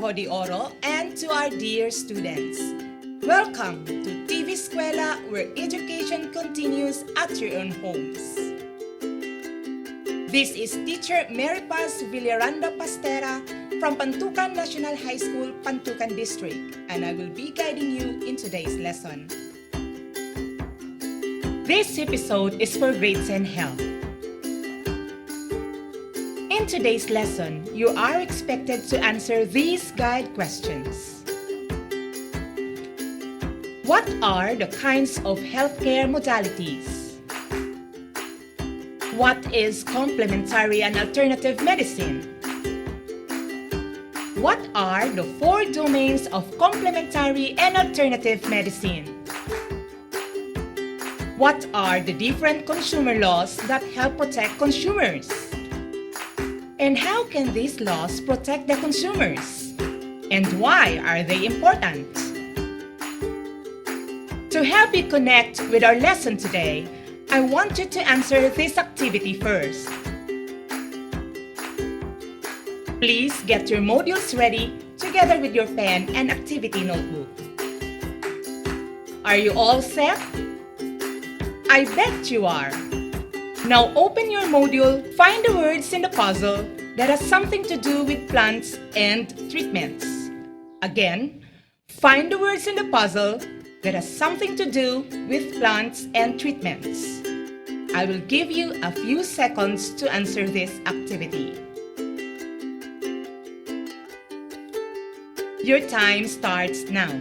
Trabajo de Oro, and to our dear students. Welcome to TV Escuela, where education continues at your own homes. This is Teacher Mary Paz Villaranda Pastera from Pantukan National High School, Pantukan District, and I will be guiding you in today's lesson. This episode is for grades and health. In today's lesson, you are expected to answer these guide questions. What are the kinds of healthcare modalities? What is complementary and alternative medicine? What are the 4 domains of complementary and alternative medicine? What are the different consumer laws that help protect consumers? And how can these laws protect the consumers? And why are they important? To help you connect with our lesson today, I want you to answer this activity first. Please get your modules ready together with your pen and activity notebook. Are you all set? I bet you are. Now open your module, find the words in the puzzle that has something to do with plants and treatments. Again, find the words in the puzzle that has something to do with plants and treatments. I will give you a few seconds to answer this activity. Your time starts now.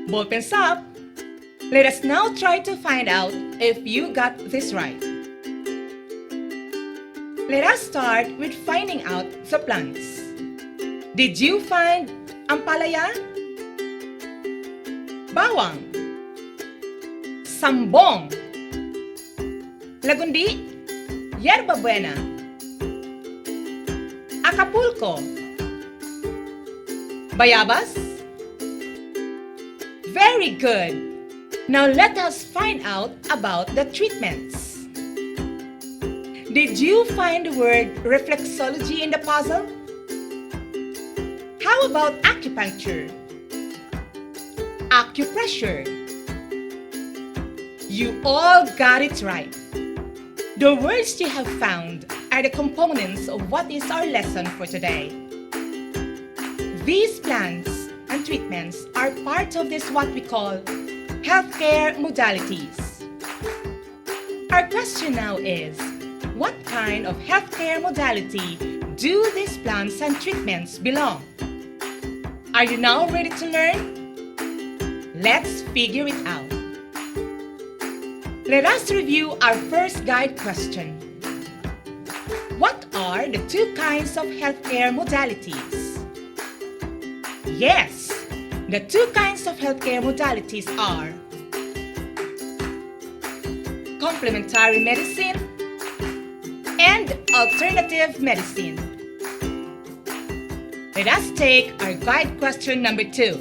Ballpens up! Let us now try to find out if you got this right. Let us start with finding out the plants. Did you find ampalaya? Bawang? Sambong? Lagundi? Yerba buena? Acapulco? Bayabas? Very good! Now let us find out about the treatments. Did you find the word reflexology in the puzzle? How about acupuncture? Acupressure? You all got it right. The words you have found are the components of what is our lesson for today. These plants and treatments are part of this what we call healthcare modalities. Our question now is, what kind of healthcare modality do these plants and treatments belong? Are you now ready to learn? Let's figure it out. Let us review our first guide question. What are the 2 kinds of healthcare modalities? Yes, the 2 kinds of healthcare modalities are complementary medicine and alternative medicine. Let us take our guide question number 2.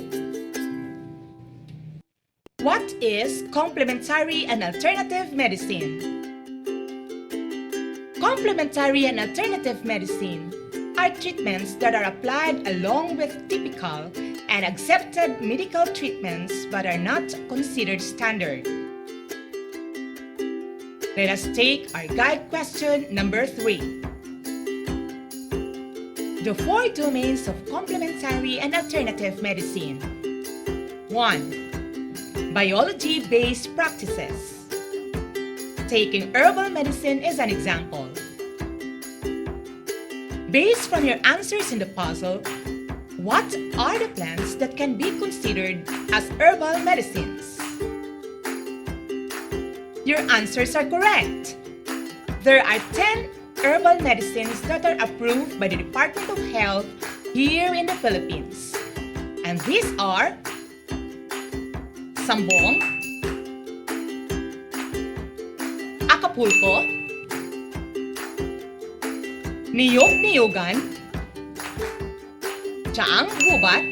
What is complementary and alternative medicine? Complementary and alternative medicine are treatments that are applied along with typical and accepted medical treatments but are not considered standard. Let us take our guide question number 3. the 4 domains of complementary and alternative medicine. 1. Biology-based practices. Taking herbal medicine is an example. Based from your answers in the puzzle, what are the plants that can be considered as herbal medicines? Your answers are correct. There are 10 herbal medicines that are approved by the Department of Health here in the Philippines. And these are Sambong, Acapulco, Niyog-Niyugan, Tsaang Gubat,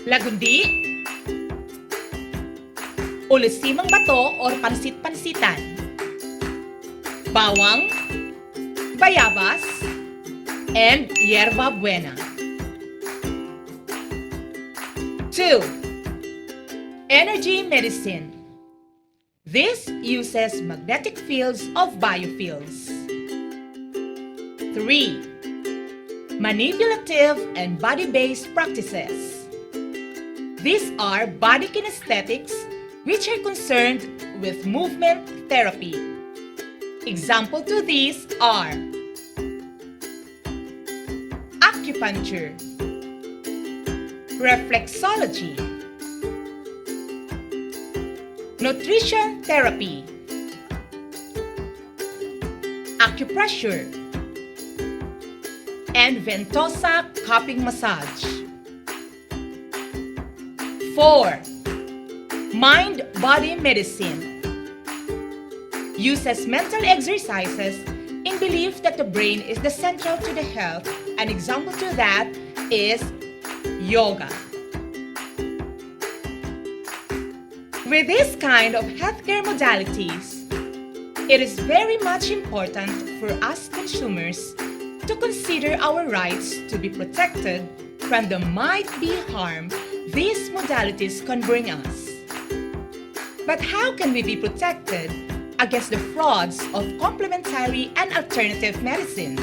Lagundi, Ulisimang Bato or Pansit-Pansitan, Bawang, Bayabas, and Yerba Buena. 2. Energy medicine. This uses magnetic fields of biofields. 3. Manipulative and body-based practices. These are body kinesthetics which are concerned with movement therapy. Example to these are acupuncture, reflexology, nutrition therapy, acupressure, and ventosa cupping massage. 4. Mind-body medicine. Uses mental exercises in belief that the brain is the central to the health. An example to that is yoga. With this kind of healthcare modalities, it is very much important for us consumers to consider our rights to be protected from the might-be harm these modalities can bring us. But how can we be protected against the frauds of complementary and alternative medicines?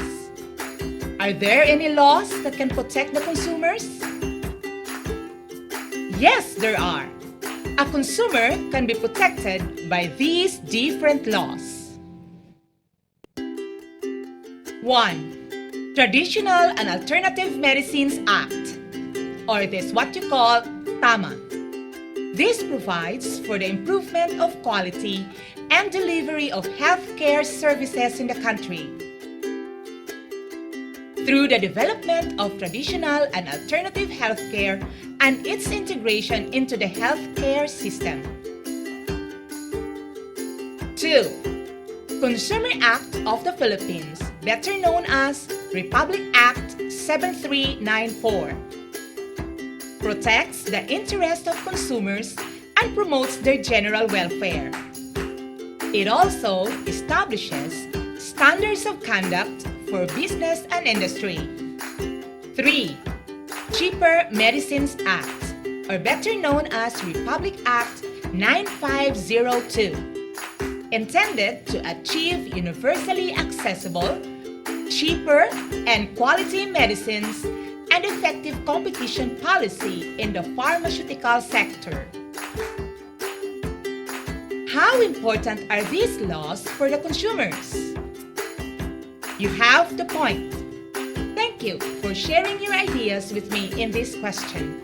Are there any laws that can protect the consumers? Yes, there are. A consumer can be protected by these different laws. 1. Traditional and Alternative Medicines Act, or this what you call TAMA. This provides for the improvement of quality and delivery of healthcare services in the country through the development of traditional and alternative healthcare and its integration into the healthcare system. 2. Consumer Act of the Philippines, better known as Republic Act 7394. Protects the interest of consumers and promotes their general welfare. It also establishes standards of conduct for business and industry. 3. Cheaper Medicines Act, or better known as Republic Act 9502. Intended to achieve universally accessible, cheaper, and quality medicines and effective competition policy in the pharmaceutical sector. How important are these laws for the consumers? You have the point. Thank you for sharing your ideas with me in this question.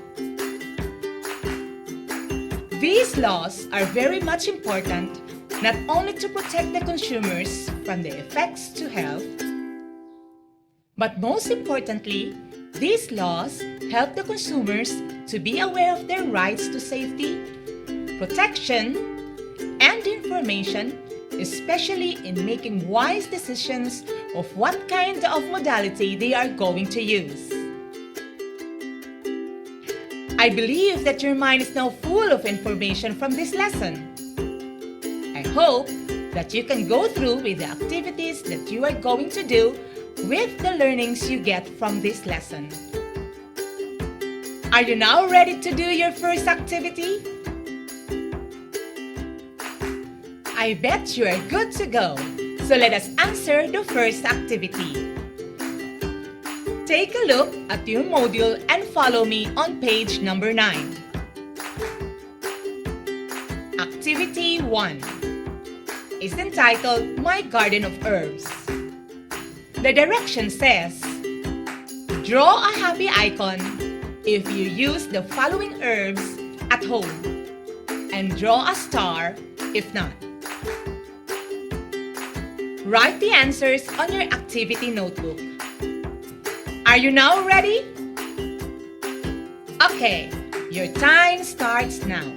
These laws are very much important not only to protect the consumers from the effects to health, but most importantly, these laws help the consumers to be aware of their rights to safety, protection, and information, especially in making wise decisions of what kind of modality they are going to use. I believe that your mind is now full of information from this lesson. I hope that you can go through with the activities that you are going to do with the learnings you get from this lesson. Are you now ready to do your first activity? I bet you are good to go. So let us answer the first activity. Take a look at your module and follow me on page number 9. Activity 1 is entitled My Garden of Herbs. The direction says, draw a happy icon if you use the following herbs at home, and draw a star if not. Write the answers on your activity notebook. Are you now ready? Okay, your time starts now.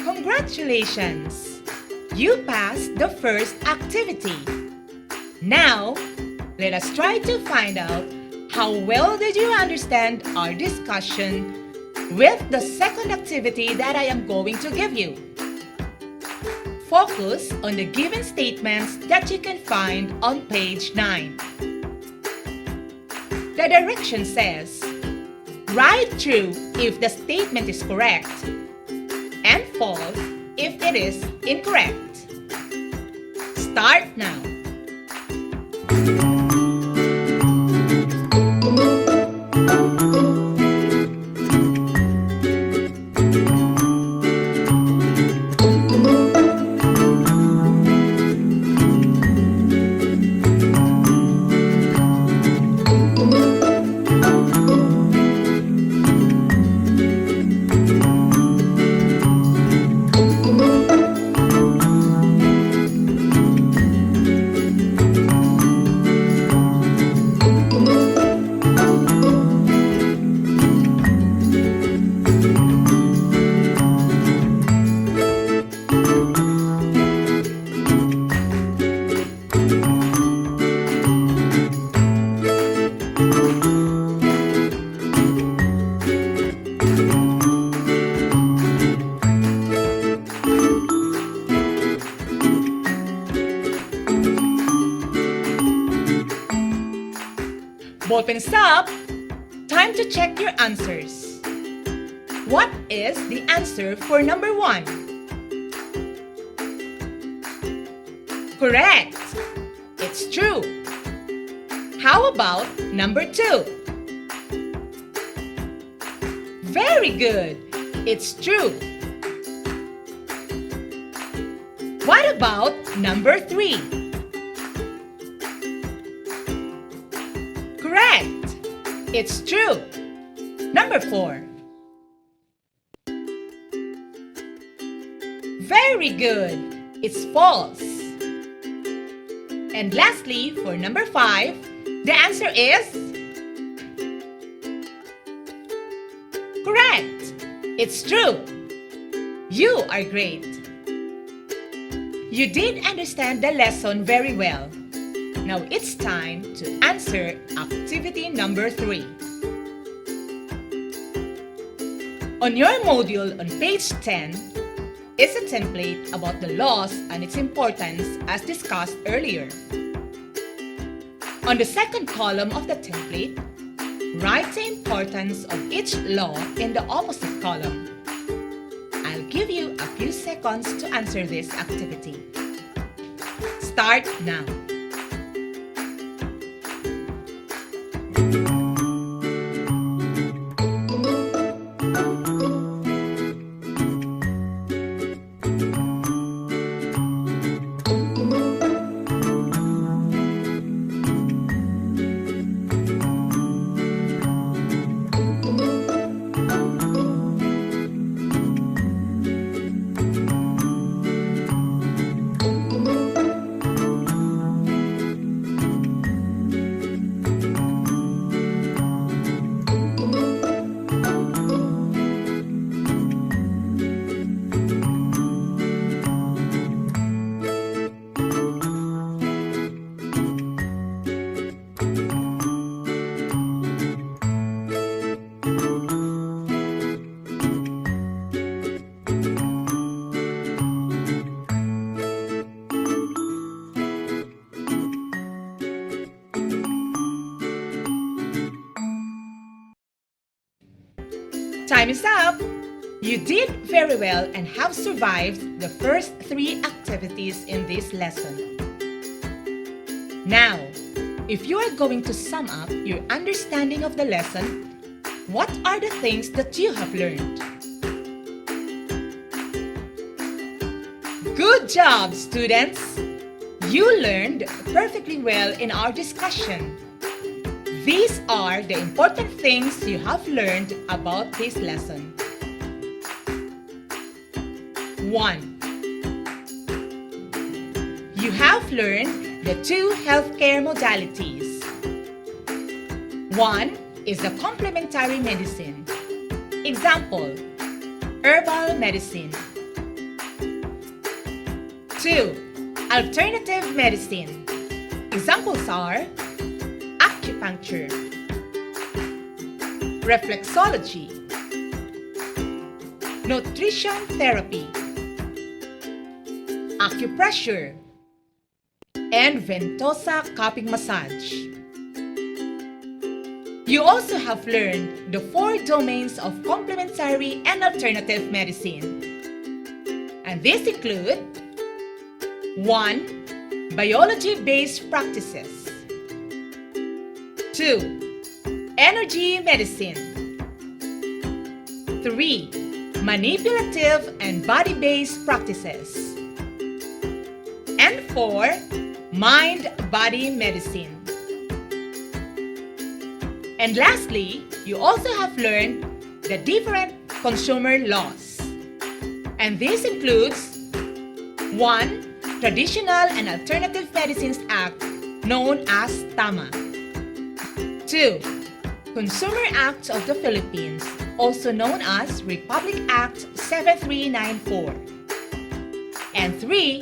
Congratulations! You passed the first activity. Now, let us try to find out how well did you understand our discussion with the second activity that I am going to give you. Focus on the given statements that you can find on page 9. The direction says, write true if the statement is correct and false if it is incorrect. Start now. Ballpen stop! Time to check your answers. What is the answer for number 1? Correct! It's true. How about number 2? Very good! It's true. What about number 3? Correct! It's true. Number 4. Very good. It's false. And lastly, for number 5, the answer is correct. It's true. You are great. You did understand the lesson very well. Now it's time to answer activity number 3. On your module on page 10 is a template about the laws and its importance as discussed earlier. On the second column of the template, write the importance of each law in the opposite column. I'll give you a few seconds to answer this activity. Start now. You did very well and have survived the first 3 activities in this lesson. Now, if you are going to sum up your understanding of the lesson, what are the things that you have learned? Good job, students! You learned perfectly well in our discussion. These are the important things you have learned about this lesson. 1. You have learned the 2 healthcare modalities. 1 is the complementary medicine. Example, herbal medicine. 2. Alternative medicine. Examples are acupuncture, reflexology, nutrition therapy, acupressure, and ventosa cupping massage. You also have learned the 4 domains of complementary and alternative medicine. And these include 1. Biology-based practices. 2. Energy medicine. 3. Manipulative and body-based practices. And 4. Mind-body medicine. And lastly, you also have learned the different consumer laws. And this includes 1. Traditional and Alternative Medicines Act, known as TAMA. 2. Consumer Act of the Philippines, also known as Republic Act 7394. And 3.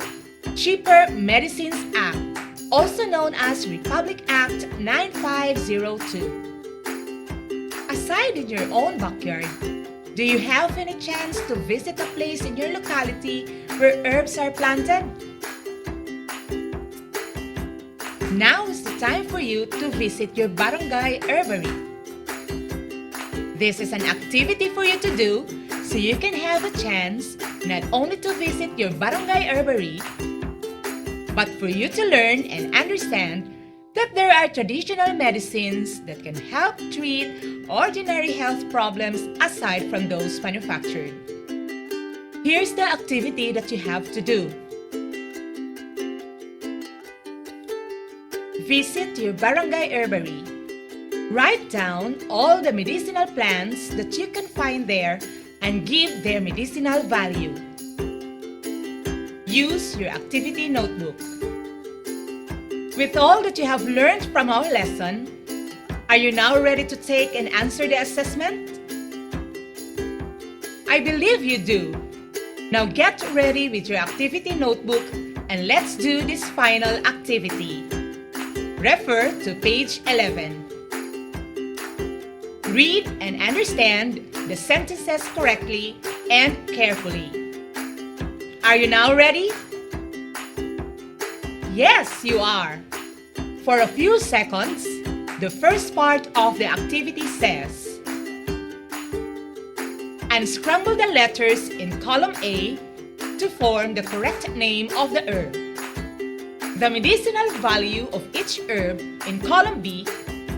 Cheaper Medicines Act, also known as Republic Act 9502. Aside in your own backyard, do you have any chance to visit a place in your locality where herbs are planted? Now is the time for you to visit your barangay herbery. This is an activity for you to do so you can have a chance not only to visit your barangay herbery, but for you to learn and understand that there are traditional medicines that can help treat ordinary health problems aside from those manufactured. Here's the activity that you have to do. Visit your barangay herbery. Write down all the medicinal plants that you can find there and give their medicinal value. Use your activity notebook. With all that you have learned from our lesson, are you now ready to take and answer the assessment? I believe you do. Now get ready with your activity notebook and let's do this final activity. Refer to page 11. Read and understand the sentences correctly and carefully. Are you now ready? Yes, you are. For a few seconds, the first part of the activity says, unscramble the letters in column A to form the correct name of the herb. The medicinal value of each herb in column B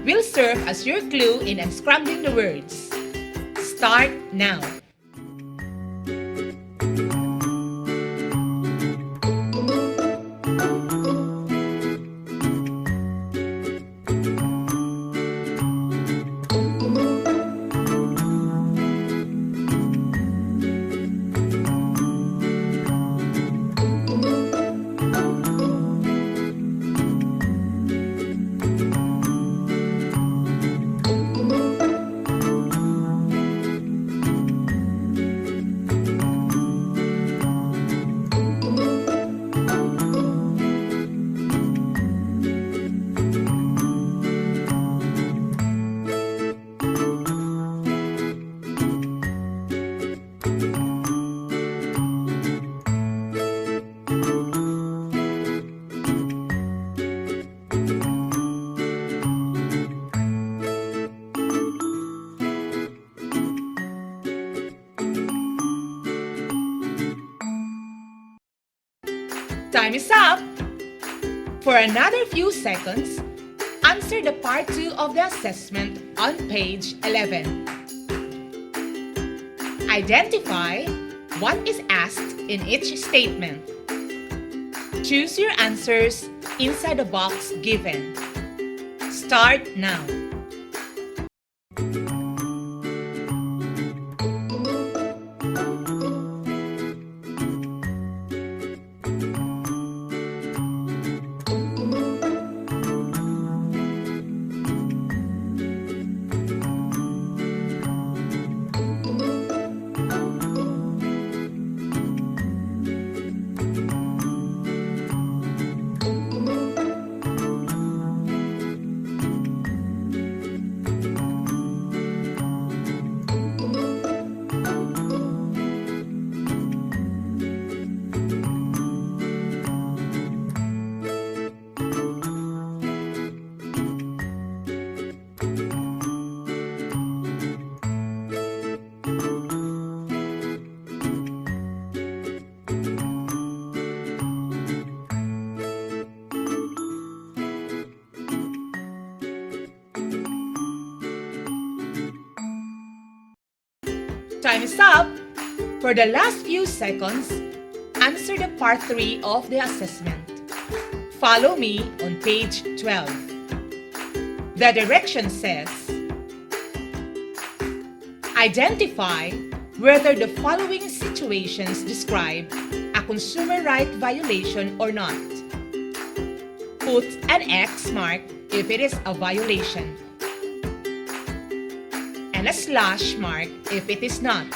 will serve as your clue in unscrambling the words. Start now. Time is up! For another few seconds, answer the part 2 of the assessment on page 11. Identify what is asked in each statement. Choose your answers inside the box given. Start now. Time is up! For the last few seconds, answer the part 3 of the assessment. Follow me on page 12. The direction says, identify whether the following situations describe a consumer right violation or not. Put an X mark if it is a violation, and a slash mark if it is not.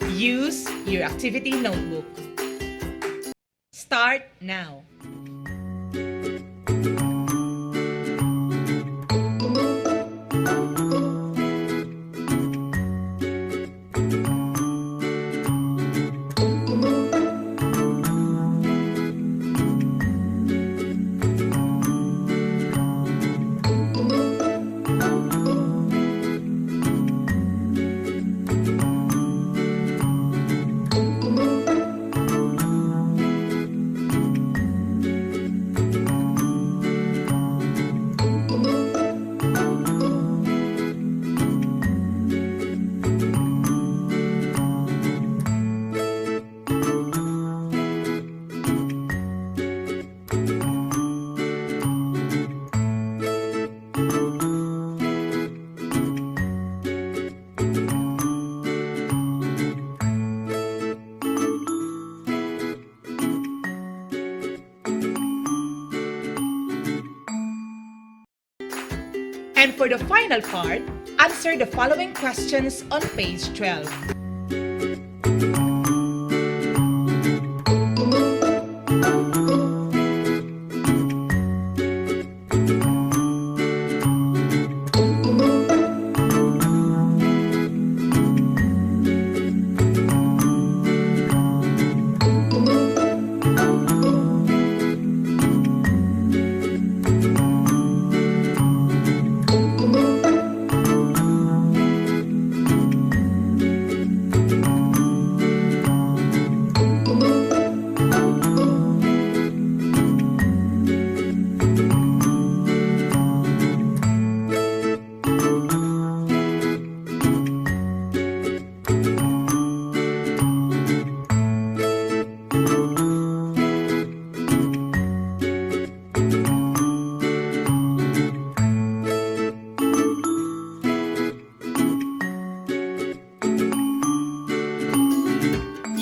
Use your activity notebook. Start now. And for the final part, answer the following questions on page 12.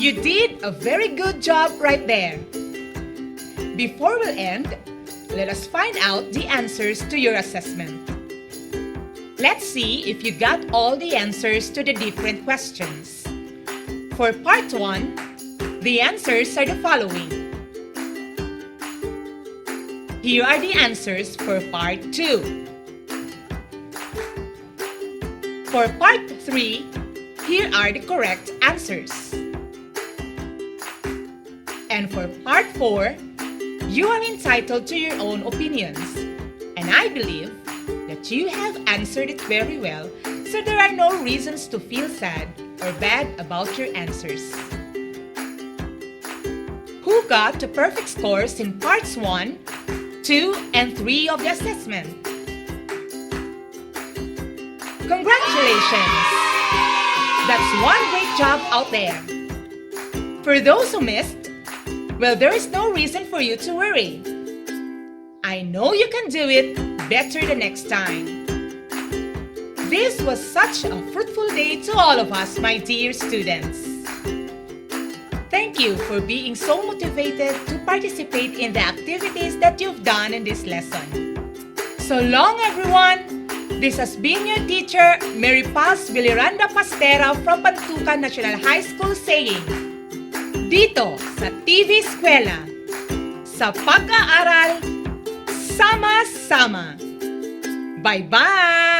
You did a very good job right there. Before we end, let us find out the answers to your assessment. Let's see if you got all the answers to the different questions. For part 1, the answers are the following. Here are the answers for part 2. For part 3, here are the correct answers. And for part 4, you are entitled to your own opinions. And I believe that you have answered it very well, so there are no reasons to feel sad or bad about your answers. who got the perfect scores in parts 1, 2, and 3 of the assessment. Congratulations! That's one great job out there. For those who missed, well, there is no reason for you to worry. I know you can do it better the next time. This was such a fruitful day to all of us, my dear students. Thank you for being so motivated to participate in the activities that you've done in this lesson. So long, everyone! This has been your teacher, Mary Paz Villaranda Pastera from Pantukan National High School saying, dito sa TV Eskwela, sa pag-aaral, sama-sama. Bye-bye!